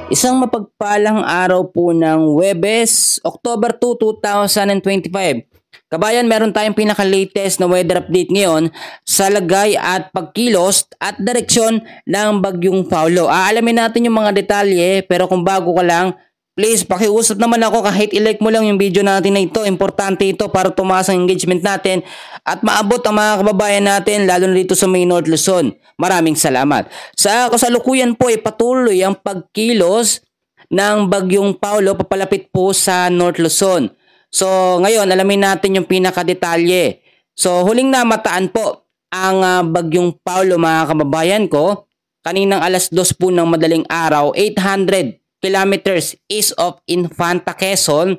Isang mapagpalang araw po ng Huwebes, October 2, 2025. Kabayan, meron tayong pinaka-latest na weather update ngayon sa lagay at pagkilos at direksyon ng Bagyong Paulo. Aalamin natin yung mga detalye, pero kung bago ka lang, please pakiusap naman ako kahit i-like mo lang yung video natin na ito. Importante ito para tumaas ang engagement natin at maabot ang mga kababayan natin lalo na dito sa may North Luzon. Maraming salamat. Sa kasalukuyan po ay patuloy ang pagkilos ng Bagyong Paulo papalapit po sa North Luzon. So ngayon alamin natin yung pinakadetalye. So huling namataan po ang Bagyong Paulo mga kababayan ko. Kaninang alas 2 po ng madaling araw, 800 kilometers east of Infanta, Quezon,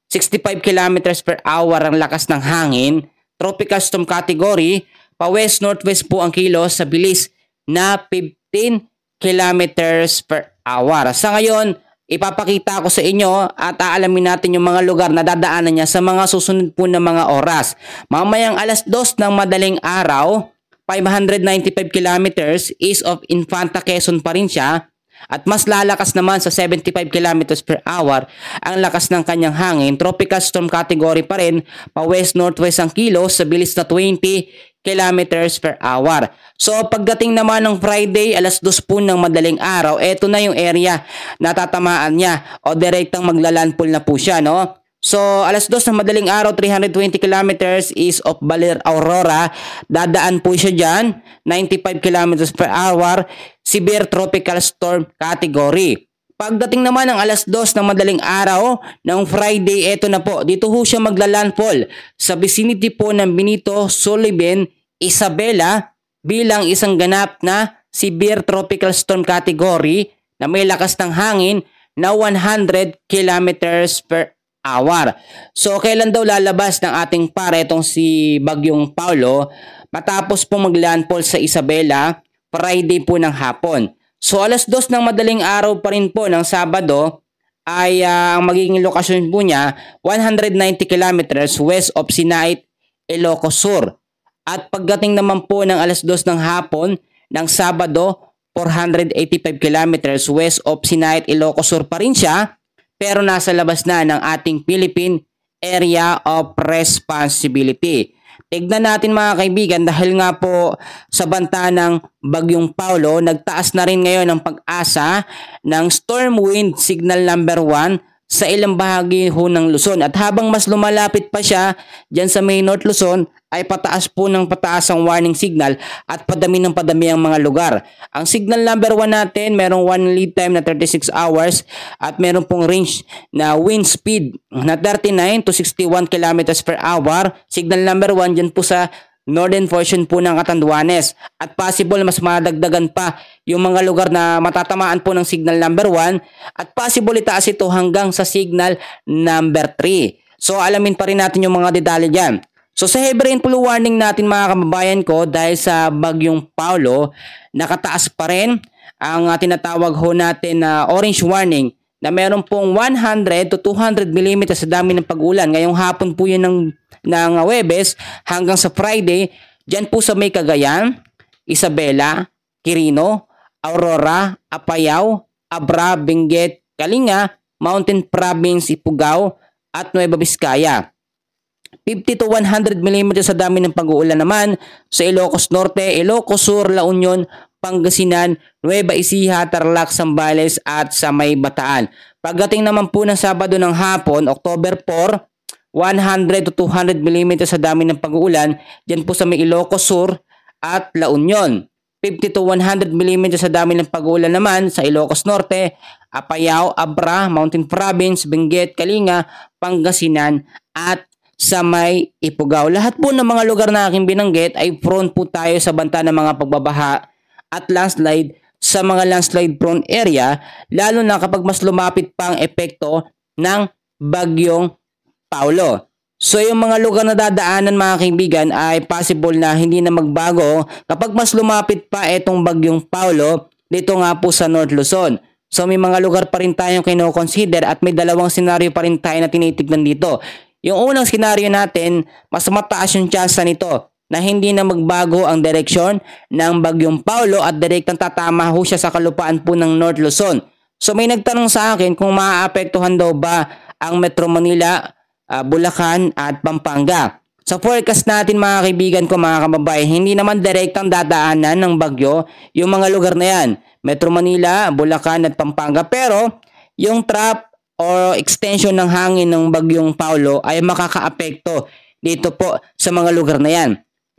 65 kilometers per hour ang lakas ng hangin, tropical storm category, pa west-northwest po ang kilos sa bilis na 15 kilometers per hour. Sa ngayon, ipapakita ko sa inyo at aalamin natin yung mga lugar na dadaanan niya sa mga susunod po na mga oras. Mamayang alas 2 ng madaling araw, 595 kilometers east of Infanta, Quezon pa rin siya. At mas lalakas naman sa 75 kilometers per hour ang lakas ng kanyang hangin. Tropical storm category pa rin, pa west-northwest ang kilos sa bilis na 20 kilometers per hour. So pagdating naman ng Friday, alas 2 po ng madaling araw, eto na yung area na tatamaan niya o direktang maglalandfall na po siya, no? So, alas 2 ng madaling araw, 320 kilometers east of Baler, Aurora. Dadaan po siya dyan, 95 kilometers per hour, severe tropical storm category. Pagdating naman ng alas 2 ng madaling araw ng Friday, eto na po, dito ho siya maglalandfall sa vicinity po ng Benito, Sullivan, Isabela bilang isang ganap na severe tropical storm category na may lakas ng hangin na 100 kilometers per hour. So kailan daw lalabas ng ating pare itong si Bagyong Paulo? Matapos po maglandfall sa Isabela, Friday po ng hapon. So alas 2 ng madaling araw pa rin po ng Sabado ay ang magiging lokasyon po niya 190 kilometers west of Sinait, Ilocos Sur. At pagdating naman po ng alas 2 ng hapon ng Sabado, 485 kilometers west of Sinait, Ilocos Sur pa rin siya. Pero nasa labas na ng ating Philippine Area of Responsibility. Tignan natin mga kaibigan dahil nga po sa banta ng Bagyong Paulo, nagtaas na rin ngayon ang pag-asa ng storm wind signal number 1 sa ilang bahagi ho ng Luzon. At habang mas lumalapit pa siya dyan sa may North Luzon, ay pataas po ng pataas ang warning signal at padami ng padami ang mga lugar. Ang signal number 1 natin, merong 1 lead time na 36 hours at meron pong range na wind speed na 39 to 61 kilometers per hour. Signal number 1 dyan po sa northern portion po ng Catanduanes. At possible mas madagdagan pa yung mga lugar na matatamaan po ng signal number 1 at possible itaas ito hanggang sa signal number 3. So alamin pa rin natin yung mga detalye dyan. So sa heavy rainfall warning natin mga kababayan ko dahil sa Bagyong Paulo, nakataas pa rin ang tinatawag ho natin na orange warning na meron pong 100 to 200 mm sa dami ng pag-ulan. Ngayong hapon po yun ng Huwebes hanggang sa Friday, dyan po sa may Cagayan, Isabela, Quirino, Aurora, Apayao, Abra, Benguet, Kalinga, Mountain Province, Ifugao at Nueva Vizcaya. 50 to 100 mm sa dami ng pag-uulan naman sa Ilocos Norte, Ilocos Sur, La Union, Pangasinan, Nueva Ecija, Tarlac, Zambales at sa may Bataan. Pagdating naman po ng Sabado ng hapon, October 4, 100 to 200 mm sa dami ng pag-uulan dyan po sa may Ilocos Sur at La Union. 50 to 100 mm sa dami ng pag-uulan naman sa Ilocos Norte, Apayao, Abra, Mountain Province, Benguet, Kalinga, Pangasinan at sa may Ifugao. Lahat po ng mga lugar na aking binanggit ay prone po tayo sa banta ng mga pagbabaha at landslide sa mga landslide prone area, lalo na kapag mas lumapit pa ang epekto ng Bagyong Paulo. So yung mga lugar na dadaanan mga kaibigan ay possible na hindi na magbago kapag mas lumapit pa itong Bagyong Paulo dito nga po sa North Luzon. So may mga lugar pa rin tayong kino-consider at may dalawang senaryo pa rin tayo na tinitignan dito. Yung unang senaryo natin, mas mataas yung tsansa nito na hindi na magbago ang direksyon ng Bagyong Paulo at direktang tatama ho siya sa kalupaan po ng North Luzon. So may nagtanong sa akin kung maaapektuhan daw ba ang Metro Manila, Bulacan at Pampanga. Sa forecast natin mga kaibigan ko, mga kababayan, hindi naman direktang dadaanan ng bagyo yung mga lugar na yan. Metro Manila, Bulacan at Pampanga. Pero yung trap o extension ng hangin ng Bagyong Paulo ay makakaapekto dito po sa mga lugar na yan.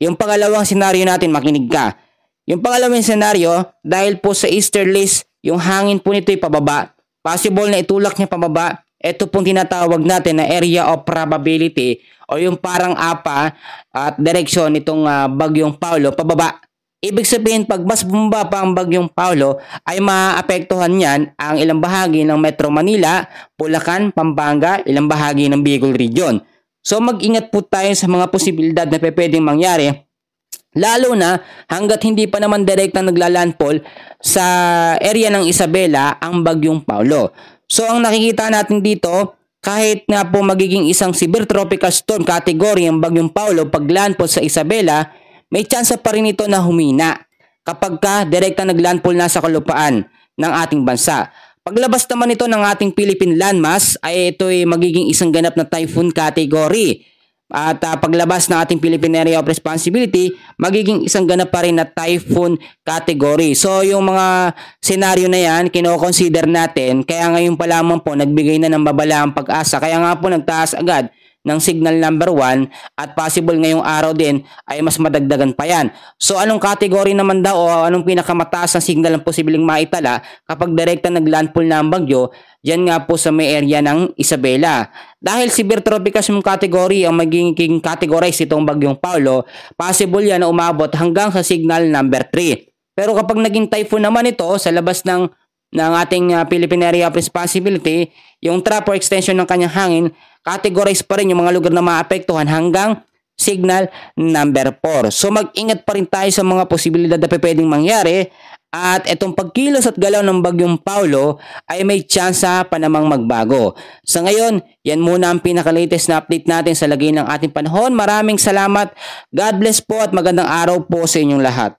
Yung pangalawang senaryo natin, makinig ka. Yung pangalawang senaryo, dahil po sa easterlies, yung hangin po nito ay pababa. Possible na itulak niya pababa. Ito pong tinatawag natin na area of probability o yung parang apa at direksyon nitong Bagyong Paulo pababa. Ibig sabihin, pag mas bumaba pa ang Bagyong Paulo, ay maapektuhan niyan ang ilang bahagi ng Metro Manila, Bulacan, Pampanga, ilang bahagi ng Bicol Region. So mag-ingat po tayo sa mga posibilidad na pwedeng mangyari, lalo na hanggat hindi pa naman direktang naglalandfall sa area ng Isabela ang Bagyong Paulo. So ang nakikita natin dito, kahit nga po magiging isang severe tropical storm category ang Bagyong Paulo pag landfall sa Isabela, may tsansa pa rin ito na humina kapag ka direktang naglandfall na sa kalupaan ng ating bansa. Paglabas naman ito ng ating Philippine landmass ay ito ay magiging isang ganap na typhoon category. At paglabas ng ating Philippine Area of Responsibility, magiging isang ganap pa rin na typhoon category. So yung mga senaryo na yan, kino-consider natin. Kaya ngayon pa lamang po, nagbigay na ng babalaang pag-asa. Kaya nga po nagtaas agad ng signal number 1 at possible ngayong araw din ay mas madagdagan pa yan. So anong category naman daw o anong pinakamataas na signal ang posibleng maitala kapag direkta naglandfall na ang bagyo? Diyan nga po sa may area ng Isabela. Dahil severe tropical storm category ang magiging categorize itong Bagyong Paulo, possible yan na umabot hanggang sa signal number 3. Pero kapag naging typhoon naman ito sa labas ng ating Philippine Area of Responsibility, yung trap or extension ng kanyang hangin, categorize pa rin yung mga lugar na maapektuhan hanggang signal number 4. So mag-ingat pa rin tayo sa mga posibilidad na pwedeng mangyari. At itong pagkilos at galaw ng Bagyong Paulo ay may tsansa pa namang magbago. Sa ngayon, yan muna ang pinaka-latest na update natin sa lagay ng ating panahon. Maraming salamat. God bless po at magandang araw po sa inyong lahat.